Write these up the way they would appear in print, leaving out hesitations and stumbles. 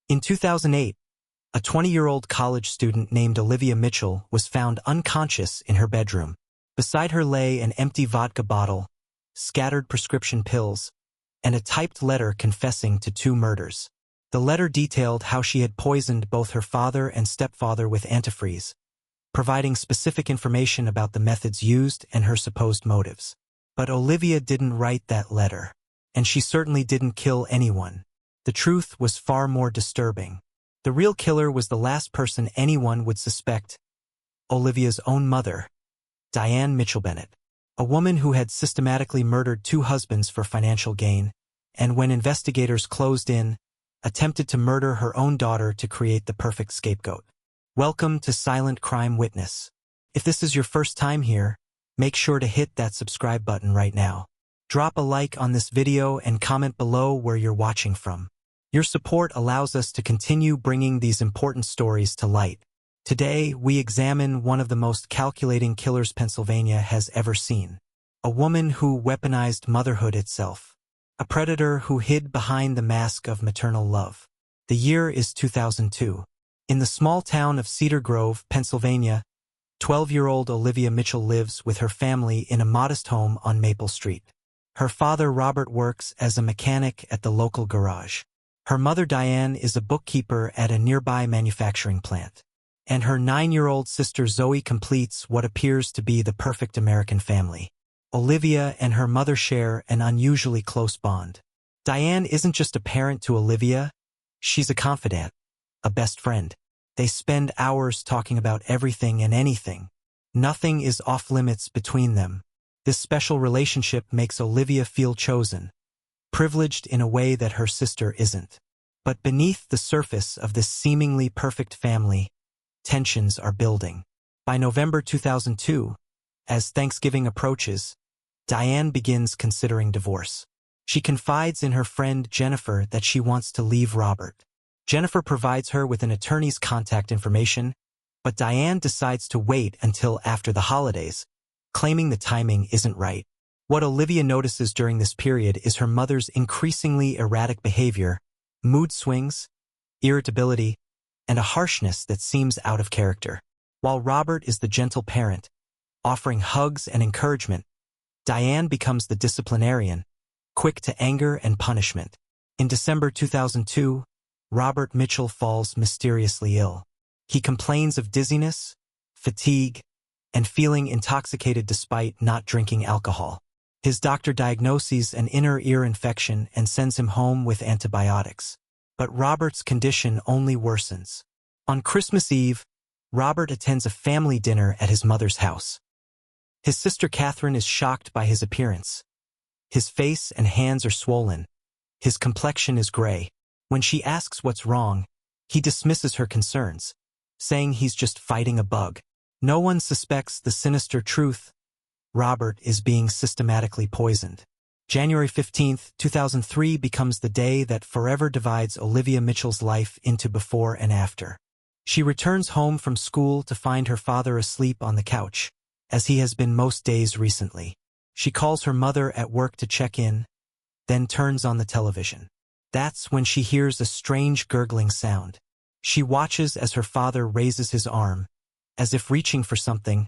In 2008, a 20-year-old college student named Olivia Mitchell was found unconscious in her bedroom. Beside her lay an empty vodka bottle, scattered prescription pills, and a typed letter confessing to 2 murders. The letter detailed how she had poisoned both her father and stepfather with antifreeze, providing specific information about the methods used and her supposed motives. But Olivia didn't write that letter, and she certainly didn't kill anyone. The truth was far more disturbing. The real killer was the last person anyone would suspect, Olivia's own mother, Diane Mitchell-Bennett, a woman who had systematically murdered 2 husbands for financial gain, and when investigators closed in, attempted to murder her own daughter to create the perfect scapegoat. Welcome to Silent Crime Witness. If this is your first time here, make sure to hit that subscribe button right now. Drop a like on this video and comment below where you're watching from. Your support allows us to continue bringing these important stories to light. Today, we examine one of the most calculating killers Pennsylvania has ever seen. A woman who weaponized motherhood itself. A predator who hid behind the mask of maternal love. The year is 2002. In the small town of Cedar Grove, Pennsylvania, 12-year-old Olivia Mitchell lives with her family in a modest home on Maple Street. Her father, Robert, works as a mechanic at the local garage. Her mother, Diane, is a bookkeeper at a nearby manufacturing plant. And her 9-year-old sister, Zoe, completes what appears to be the perfect American family. Olivia and her mother share an unusually close bond. Diane isn't just a parent to Olivia, she's a confidant, a best friend. They spend hours talking about everything and anything. Nothing is off-limits between them. This special relationship makes Olivia feel chosen, privileged in a way that her sister isn't. But beneath the surface of this seemingly perfect family, tensions are building. By November 2002, as Thanksgiving approaches, Diane begins considering divorce. She confides in her friend Jennifer that she wants to leave Robert. Jennifer provides her with an attorney's contact information, but Diane decides to wait until after the holidays, claiming the timing isn't right. What Olivia notices during this period is her mother's increasingly erratic behavior, mood swings, irritability, and a harshness that seems out of character. While Robert is the gentle parent, offering hugs and encouragement, Diane becomes the disciplinarian, quick to anger and punishment. In December 2002, Robert Mitchell falls mysteriously ill. He complains of dizziness, fatigue, and feeling intoxicated despite not drinking alcohol. His doctor diagnoses an inner ear infection and sends him home with antibiotics. But Robert's condition only worsens. On Christmas Eve, Robert attends a family dinner at his mother's house. His sister Catherine is shocked by his appearance. His face and hands are swollen. His complexion is gray. When she asks what's wrong, he dismisses her concerns, saying he's just fighting a bug. No one suspects the sinister truth. Robert is being systematically poisoned. January 15, 2003 becomes the day that forever divides Olivia Mitchell's life into before and after. She returns home from school to find her father asleep on the couch, as he has been most days recently. She calls her mother at work to check in, then turns on the television. That's when she hears a strange gurgling sound. She watches as her father raises his arm, as if reaching for something,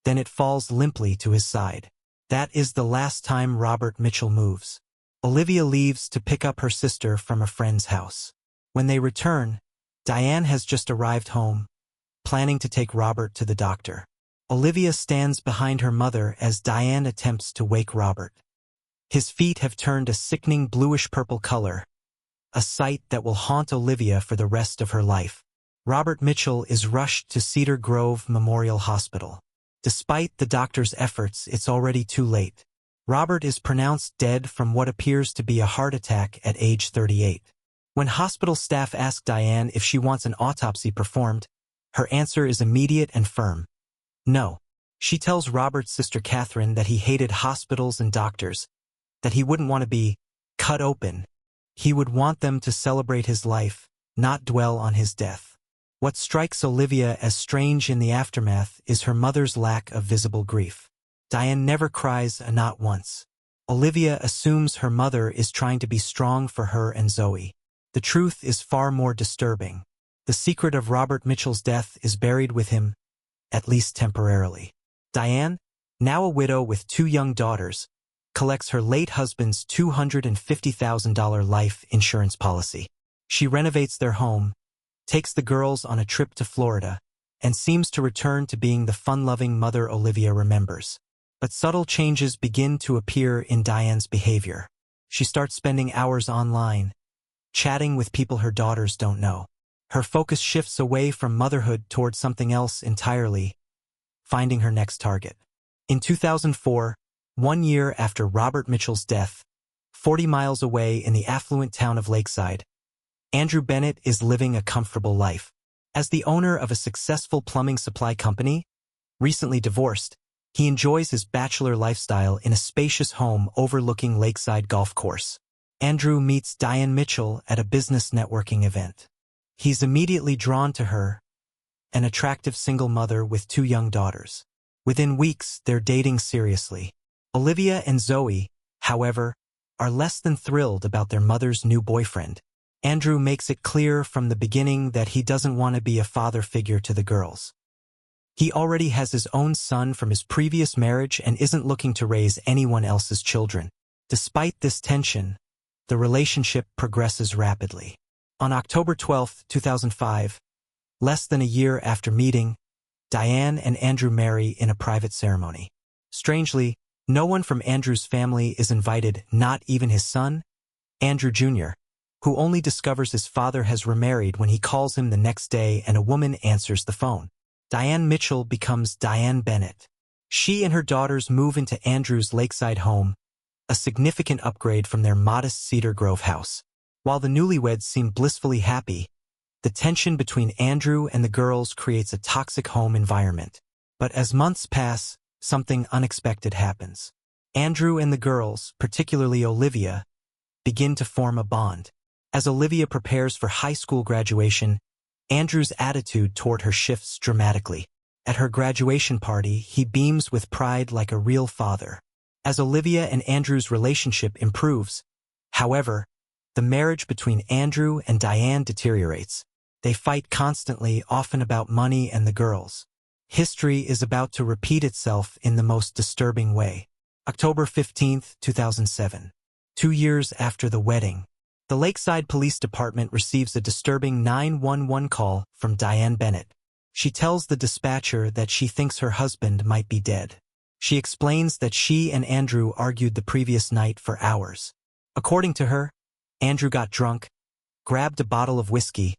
then it falls limply to his side. That is the last time Robert Mitchell moves. Olivia leaves to pick up her sister from a friend's house. When they return, Diane has just arrived home, planning to take Robert to the doctor. Olivia stands behind her mother as Diane attempts to wake Robert. His feet have turned a sickening bluish-purple color, a sight that will haunt Olivia for the rest of her life. Robert Mitchell is rushed to Cedar Grove Memorial Hospital. Despite the doctor's efforts, it's already too late. Robert is pronounced dead from what appears to be a heart attack at age 38. When hospital staff ask Diane if she wants an autopsy performed, her answer is immediate and firm. No. She tells Robert's sister Catherine that he hated hospitals and doctors, that he wouldn't want to be cut open. He would want them to celebrate his life, not dwell on his death. What strikes Olivia as strange in the aftermath is her mother's lack of visible grief. Diane never cries, not once. Olivia assumes her mother is trying to be strong for her and Zoe. the truth is far more disturbing. The secret of Robert Mitchell's death is buried with him, at least temporarily. Diane, now a widow with 2 young daughters, collects her late husband's $250,000 life insurance policy. She renovates their home, takes the girls on a trip to Florida, and seems to return to being the fun-loving mother Olivia remembers. But subtle changes begin to appear in Diane's behavior. She starts spending hours online, chatting with people her daughters don't know. Her focus shifts away from motherhood toward something else entirely, finding her next target. In 2004, 1 year after Robert Mitchell's death, 40 miles away in the affluent town of Lakeside, Andrew Bennett is living a comfortable life. As the owner of a successful plumbing supply company, recently divorced, he enjoys his bachelor lifestyle in a spacious home overlooking Lakeside Golf Course. Andrew meets Diane Mitchell at a business networking event. He's immediately drawn to her, an attractive single mother with 2 young daughters. Within weeks, they're dating seriously. Olivia and Zoe, however, are less than thrilled about their mother's new boyfriend. Andrew makes it clear from the beginning that he doesn't want to be a father figure to the girls. He already has his own son from his previous marriage and isn't looking to raise anyone else's children. Despite this tension, the relationship progresses rapidly. On October 12, 2005, less than a year after meeting, Diane and Andrew marry in a private ceremony. Strangely, no one from Andrew's family is invited, not even his son, Andrew Jr., who only discovers his father has remarried when he calls him the next day and a woman answers the phone. Diane Mitchell becomes Diane Bennett. She and her daughters move into Andrew's lakeside home, a significant upgrade from their modest Cedar Grove house. While the newlyweds seem blissfully happy, the tension between Andrew and the girls creates a toxic home environment. But as months pass, something unexpected happens. Andrew and the girls, particularly Olivia, begin to form a bond. As Olivia prepares for high school graduation, Andrew's attitude toward her shifts dramatically. At her graduation party, he beams with pride like a real father. As Olivia and Andrew's relationship improves, however, the marriage between Andrew and Diane deteriorates. They fight constantly, often about money and the girls. History is about to repeat itself in the most disturbing way. October 15, 2007. 2 years after the wedding, the Lakeside Police Department receives a disturbing 911 call from Diane Bennett. She tells the dispatcher that she thinks her husband might be dead. She explains that she and Andrew argued the previous night for hours. According to her, Andrew got drunk, grabbed a bottle of whiskey,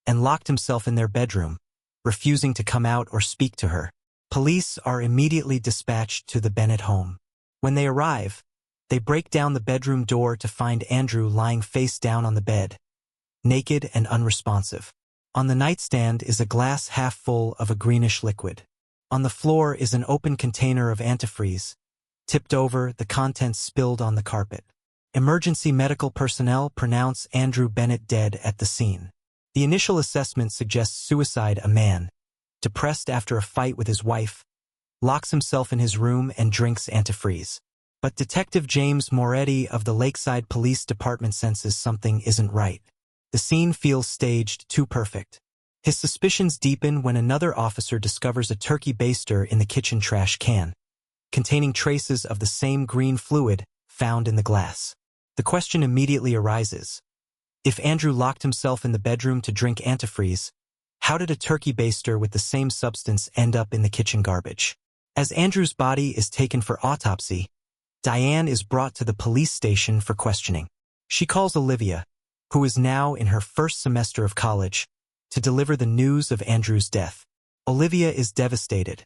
and locked himself in their bedroom, refusing to come out or speak to her. Police are immediately dispatched to the Bennett home. When they arrive, they break down the bedroom door to find Andrew lying face down on the bed, naked and unresponsive. On the nightstand is a glass half full of a greenish liquid. On the floor is an open container of antifreeze. Tipped over, the contents spilled on the carpet. Emergency medical personnel pronounce Andrew Bennett dead at the scene. The initial assessment suggests suicide. A man, depressed after a fight with his wife, locks himself in his room and drinks antifreeze. But Detective James Moretti of the Lakeside Police Department senses something isn't right. The scene feels staged, too perfect. His suspicions deepen when another officer discovers a turkey baster in the kitchen trash can, containing traces of the same green fluid found in the glass. The question immediately arises. If Andrew locked himself in the bedroom to drink antifreeze, how did a turkey baster with the same substance end up in the kitchen garbage? As Andrew's body is taken for autopsy, Diane is brought to the police station for questioning. She calls Olivia, who is now in her first semester of college, to deliver the news of Andrew's death. Olivia is devastated,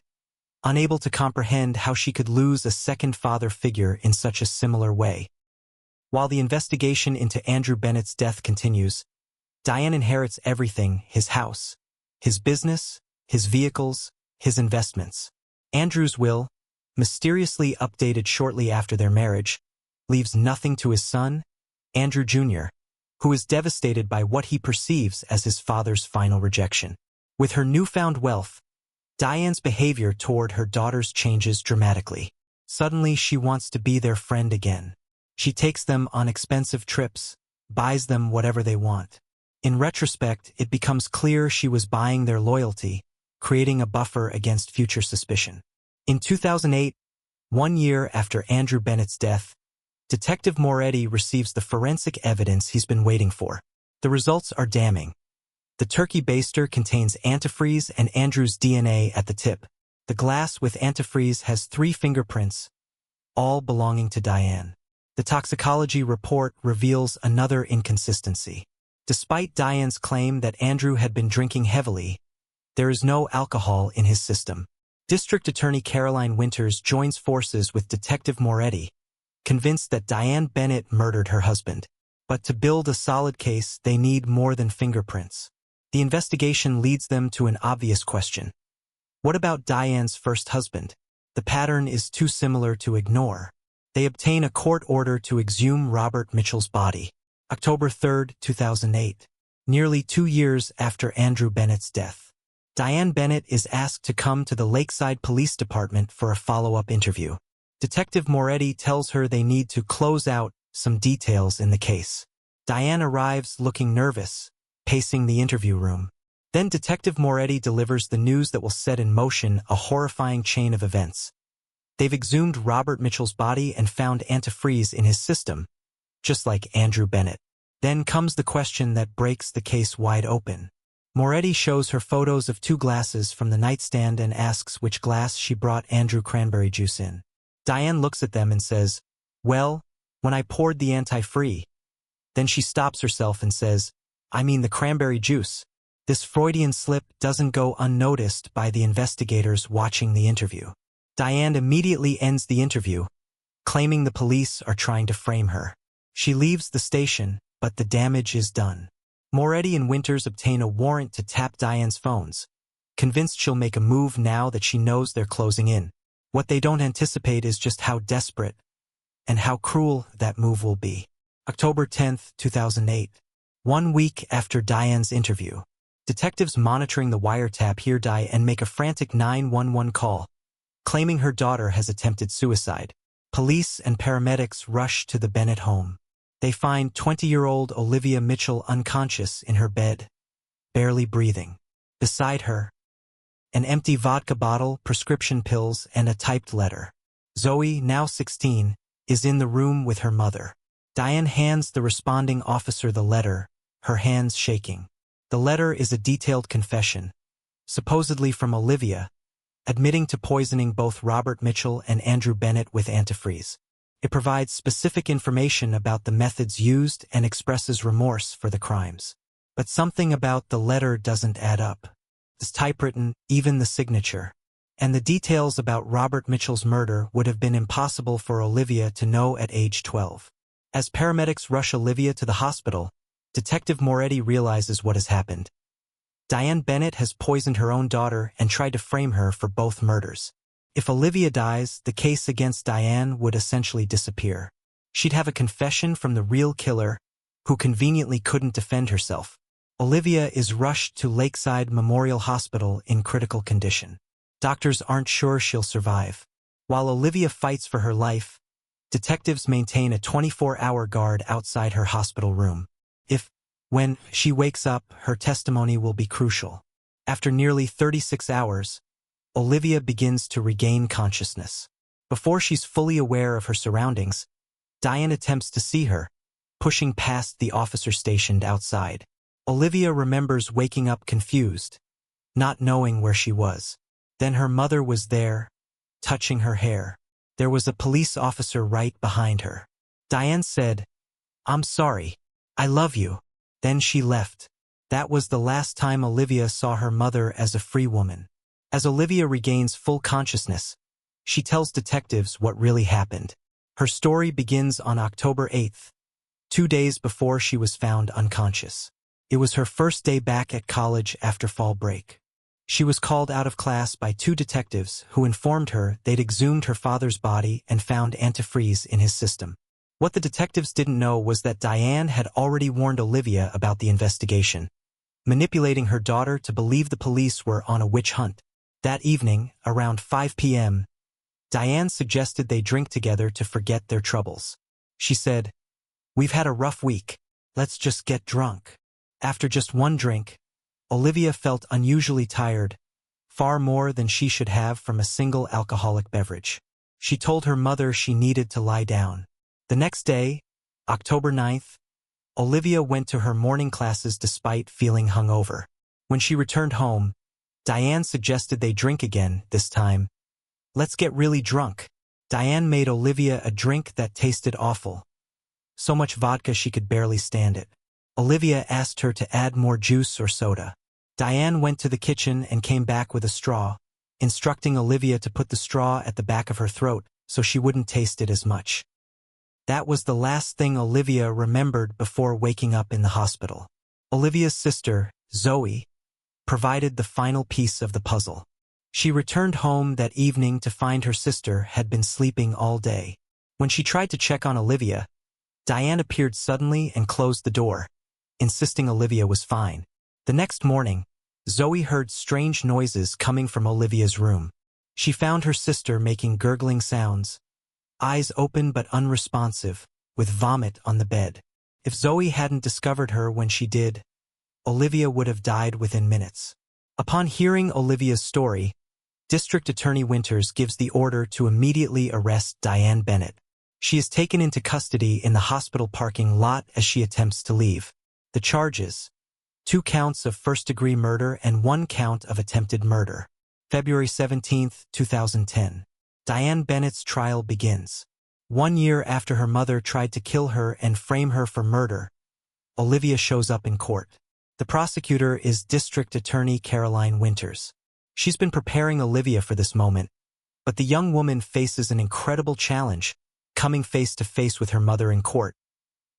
unable to comprehend how she could lose a second father figure in such a similar way. While the investigation into Andrew Bennett's death continues, Diane inherits everything: his house, his business, his vehicles, his investments. Andrew's will, mysteriously updated shortly after their marriage, leaves nothing to his son, Andrew Jr., who is devastated by what he perceives as his father's final rejection. With her newfound wealth, Diane's behavior toward her daughters changes dramatically. Suddenly, she wants to be their friend again. She takes them on expensive trips, buys them whatever they want. In retrospect, it becomes clear she was buying their loyalty, creating a buffer against future suspicion. In 2008, 1 year after Andrew Bennett's death, Detective Moretti receives the forensic evidence he's been waiting for. The results are damning. The turkey baster contains antifreeze and Andrew's DNA at the tip. The glass with antifreeze has 3 fingerprints, all belonging to Diane. The toxicology report reveals another inconsistency. Despite Diane's claim that Andrew had been drinking heavily, there is no alcohol in his system. District Attorney Caroline Winters joins forces with Detective Moretti, convinced that Diane Bennett murdered her husband. But to build a solid case, they need more than fingerprints. The investigation leads them to an obvious question. What about Diane's first husband? The pattern is too similar to ignore. They obtain a court order to exhume Robert Mitchell's body. October 3, 2008. Nearly 2 years after Andrew Bennett's death. Diane Bennett is asked to come to the Lakeside Police Department for a follow-up interview. Detective Moretti tells her they need to close out some details in the case. Diane arrives looking nervous, pacing the interview room. Then Detective Moretti delivers the news that will set in motion a horrifying chain of events. They've exhumed Robert Mitchell's body and found antifreeze in his system, just like Andrew Bennett. Then comes the question that breaks the case wide open. Moretti shows her photos of 2 glasses from the nightstand and asks which glass she brought Andrew cranberry juice in. Diane looks at them and says, "Well, when I poured the antifreeze." Then she stops herself and says, "I mean the cranberry juice." This Freudian slip doesn't go unnoticed by the investigators watching the interview. Diane immediately ends the interview, claiming the police are trying to frame her. She leaves the station, but the damage is done. Moretti and Winters obtain a warrant to tap Diane's phones, convinced she'll make a move now that she knows they're closing in. What they don't anticipate is just how desperate and how cruel that move will be. October 10, 2008. 1 week after Diane's interview, detectives monitoring the wiretap hear Diane make a frantic 911 call, claiming her daughter has attempted suicide. Police and paramedics rush to the Bennett home. They find 20-year-old Olivia Mitchell unconscious in her bed, barely breathing. Beside her, an empty vodka bottle, prescription pills, and a typed letter. Zoe, now 16, is in the room with her mother. Diane hands the responding officer the letter, her hands shaking. The letter is a detailed confession, supposedly from Olivia, admitting to poisoning both Robert Mitchell and Andrew Bennett with antifreeze. It provides specific information about the methods used and expresses remorse for the crimes. But something about the letter doesn't add up. It's typewritten, even the signature. And the details about Robert Mitchell's murder would have been impossible for Olivia to know at age 12. As paramedics rush Olivia to the hospital, Detective Moretti realizes what has happened. Diane Bennett has poisoned her own daughter and tried to frame her for both murders. If Olivia dies, the case against Diane would essentially disappear. She'd have a confession from the real killer, who conveniently couldn't defend herself. Olivia is rushed to Lakeside Memorial Hospital in critical condition. Doctors aren't sure she'll survive. While Olivia fights for her life, detectives maintain a 24-hour guard outside her hospital room. When she wakes up, her testimony will be crucial. After nearly 36 hours, Olivia begins to regain consciousness. Before she's fully aware of her surroundings, Diane attempts to see her, pushing past the officer stationed outside. Olivia remembers waking up confused, not knowing where she was. Then her mother was there, touching her hair. There was a police officer right behind her. Diane said, "I'm sorry. I love you." Then she left. That was the last time Olivia saw her mother as a free woman. As Olivia regains full consciousness, she tells detectives what really happened. Her story begins on October 8th, 2 days before she was found unconscious. It was her first day back at college after fall break. She was called out of class by 2 detectives who informed her they'd exhumed her father's body and found antifreeze in his system. What the detectives didn't know was that Diane had already warned Olivia about the investigation, manipulating her daughter to believe the police were on a witch hunt. That evening, around 5 p.m., Diane suggested they drink together to forget their troubles. She said, "We've had a rough week. Let's just get drunk. After just one drink, Olivia felt unusually tired, far more than she should have from a single alcoholic beverage. She told her mother she needed to lie down. The next day, October 9th, Olivia went to her morning classes despite feeling hungover. When she returned home, Diane suggested they drink again, this time. Let's get really drunk. Diane made Olivia a drink that tasted awful. So much vodka she could barely stand it. Olivia asked her to add more juice or soda. Diane went to the kitchen and came back with a straw, instructing Olivia to put the straw at the back of her throat so she wouldn't taste it as much. That was the last thing Olivia remembered before waking up in the hospital. Olivia's sister, Zoe, provided the final piece of the puzzle. She returned home that evening to find her sister had been sleeping all day. When she tried to check on Olivia, Diane appeared suddenly and closed the door, insisting Olivia was fine. The next morning, Zoe heard strange noises coming from Olivia's room. She found her sister making gurgling sounds, eyes open but unresponsive, with vomit on the bed. If Zoe hadn't discovered her when she did, Olivia would have died within minutes. Upon hearing Olivia's story, District Attorney Winters gives the order to immediately arrest Diane Bennett. She is taken into custody in the hospital parking lot as she attempts to leave. The charges: 2 counts of first-degree murder and 1 count of attempted murder. February 17, 2010. Diane Bennett's trial begins. 1 year after her mother tried to kill her and frame her for murder, Olivia shows up in court. The prosecutor is District Attorney Caroline Winters. She's been preparing Olivia for this moment, but the young woman faces an incredible challenge, coming face to face with her mother in court,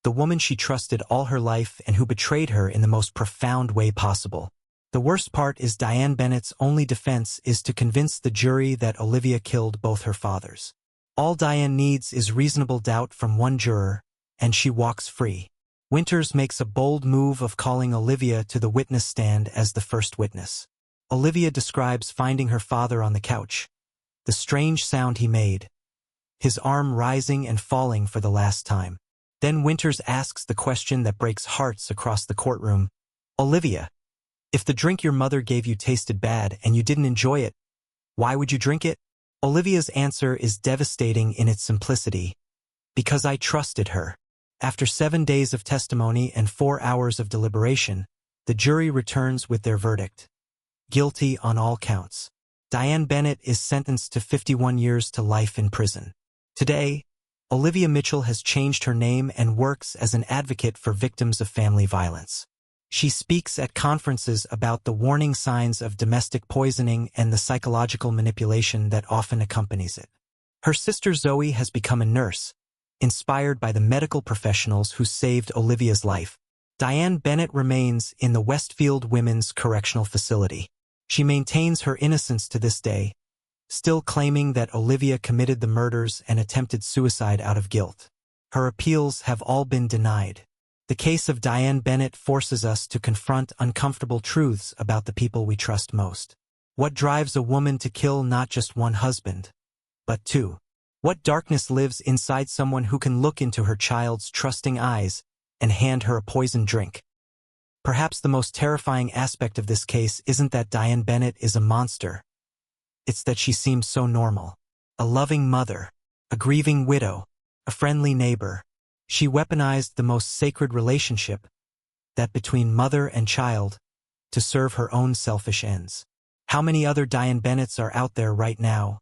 the woman she trusted all her life and who betrayed her in the most profound way possible. The worst part is Diane Bennett's only defense is to convince the jury that Olivia killed both her fathers. All Diane needs is reasonable doubt from one juror, and she walks free. Winters makes a bold move of calling Olivia to the witness stand as the first witness. Olivia describes finding her father on the couch, the strange sound he made, his arm rising and falling for the last time. Then Winters asks the question that breaks hearts across the courtroom. Olivia, if the drink your mother gave you tasted bad and you didn't enjoy it, why would you drink it? Olivia's answer is devastating in its simplicity. Because I trusted her. After 7 days of testimony and 4 hours of deliberation, the jury returns with their verdict: guilty on all counts. Diane Bennett is sentenced to 51 years to life in prison. Today, Olivia Mitchell has changed her name and works as an advocate for victims of family violence. She speaks at conferences about the warning signs of domestic poisoning and the psychological manipulation that often accompanies it. Her sister Zoe has become a nurse, inspired by the medical professionals who saved Olivia's life. Diane Bennett remains in the Westfield Women's Correctional Facility. She maintains her innocence to this day, still claiming that Olivia committed the murders and attempted suicide out of guilt. Her appeals have all been denied. The case of Diane Bennett forces us to confront uncomfortable truths about the people we trust most. What drives a woman to kill not just one husband, but 2? What darkness lives inside someone who can look into her child's trusting eyes and hand her a poisoned drink? Perhaps the most terrifying aspect of this case isn't that Diane Bennett is a monster. It's that she seems so normal. A loving mother, a grieving widow, a friendly neighbor. She weaponized the most sacred relationship, that between mother and child, to serve her own selfish ends. How many other Diane Bennetts are out there right now,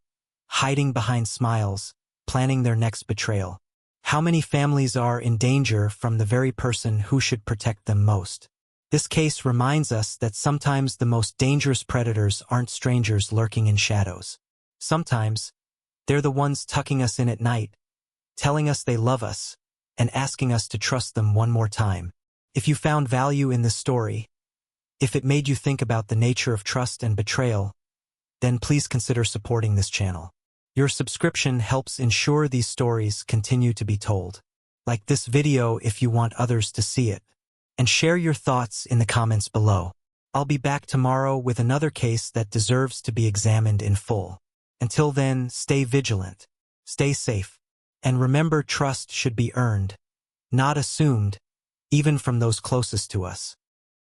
hiding behind smiles, planning their next betrayal? How many families are in danger from the very person who should protect them most? This case reminds us that sometimes the most dangerous predators aren't strangers lurking in shadows. Sometimes, they're the ones tucking us in at night, telling us they love us, and asking us to trust them one more time. If you found value in this story, if it made you think about the nature of trust and betrayal, then please consider supporting this channel. Your subscription helps ensure these stories continue to be told. Like this video if you want others to see it, and share your thoughts in the comments below. I'll be back tomorrow with another case that deserves to be examined in full. Until then, stay vigilant, stay safe, and remember trust should be earned, not assumed, even from those closest to us.